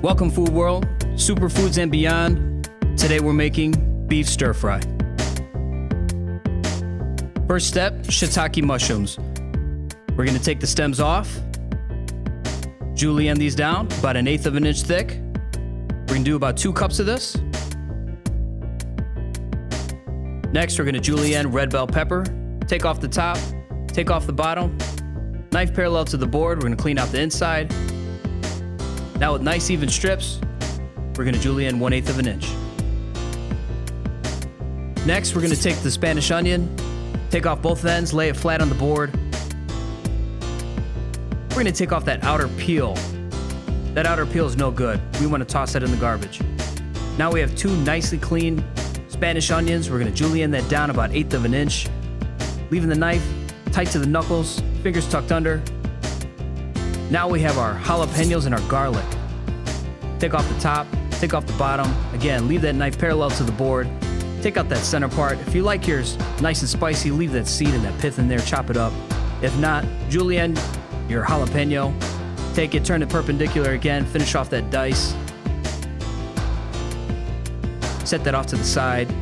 Welcome Food World, superfoods and beyond. Today we're making beef stir fry. First step, shiitake mushrooms. We're gonna take the stems off, julienne these down about 1/8 of an inch thick. We're gonna do about 2 cups of this. Next, we're gonna julienne red bell pepper. Take off the top, take off the bottom. Knife parallel to the board, we're gonna clean out the inside. Now with nice even strips, we're gonna julienne 1/8 of an inch. Next, we're gonna take the Spanish onion, take off both ends, lay it flat on the board. We're gonna take off that outer peel. That outer peel is no good. We wanna toss that in the garbage. Now we have 2 nicely clean Spanish onions. We're gonna julienne that down about 1/8 of an inch, leaving the knife tight to the knuckles, fingers tucked under. Now we have our jalapenos and our garlic. Take off the top, take off the bottom. Again, leave that knife parallel to the board. Take out that center part. If you like yours nice and spicy, leave that seed and that pith in there, chop it up. If not, julienne your jalapeno. Take it, turn it perpendicular again, finish off that dice. Set that off to the side.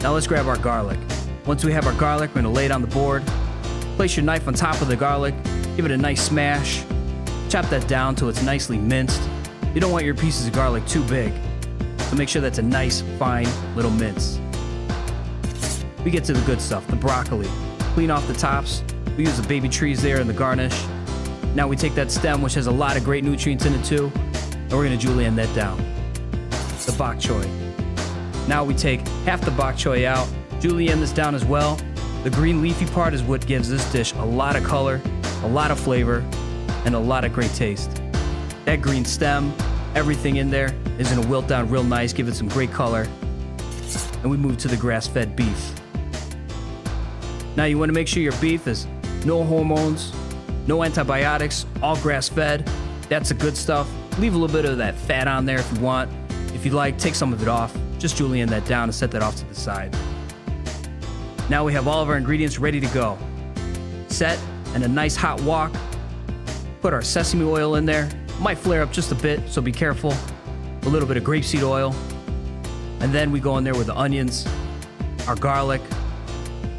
Now let's grab our garlic. Once we have our garlic, we're gonna lay it on the board. Place your knife on top of the garlic. Give it a nice smash. Chop that down till it's nicely minced. You don't want your pieces of garlic too big, so make sure that's a nice, fine little mince. We get to the good stuff, the broccoli. Clean off the tops. We use the baby trees there in the garnish. Now we take that stem, which has a lot of great nutrients in it too, and we're gonna julienne that down. The bok choy. Now we take half the bok choy out, julienne this down as well. The green leafy part is what gives this dish a lot of color, a lot of flavor, and a lot of great taste. That green stem, everything in there is gonna wilt down real nice, give it some great color. And we move to the grass-fed beef. Now you wanna make sure your beef is no hormones, no antibiotics, all grass-fed. That's the good stuff. Leave a little bit of that fat on there if you want. If you like, take some of it off. Just julienne that down and set that off to the side. Now we have all of our ingredients ready to go. Set and a nice hot wok. Put our sesame oil in there. Might flare up just a bit, so be careful. A little bit of grapeseed oil. And then we go in there with the onions, our garlic,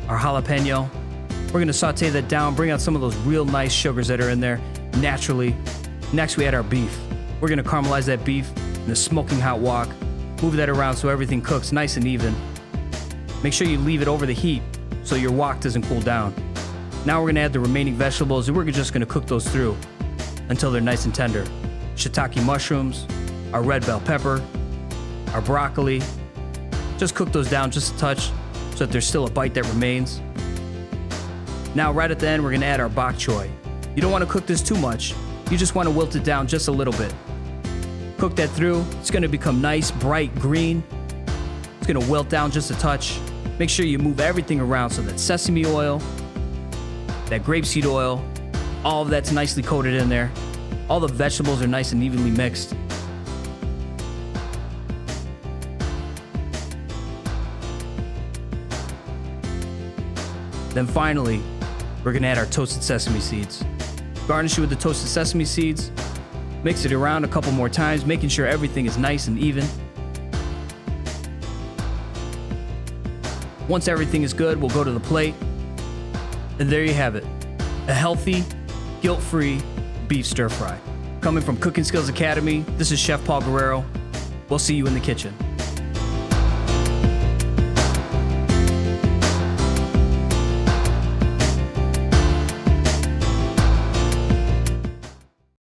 our jalapeno. We're gonna saute that down, bring out some of those real nice sugars that are in there naturally. Next we add our beef. We're gonna caramelize that beef in a smoking hot wok. Move that around so everything cooks nice and even. Make sure you leave it over the heat so your wok doesn't cool down. Now we're gonna add the remaining vegetables and we're just gonna cook those through until they're nice and tender. Shiitake mushrooms, our red bell pepper, our broccoli. Just cook those down just a touch so that there's still a bite that remains. Now right at the end, we're gonna add our bok choy. You don't wanna cook this too much. You just wanna wilt it down just a little bit. Cook that through. It's gonna become nice, bright green. It's gonna wilt down just a touch. Make sure you move everything around so that sesame oil, that grapeseed oil, all of that's nicely coated in there. All the vegetables are nice and evenly mixed. Then finally, we're gonna add our toasted sesame seeds. Garnish it with the toasted sesame seeds. Mix it around a couple more times, making sure everything is nice and even. Once everything is good, we'll go to the plate. And there you have it. A healthy, guilt-free beef stir fry. Coming from Cooking Skills Academy, this is Chef Paul Guerrero. We'll see you in the kitchen.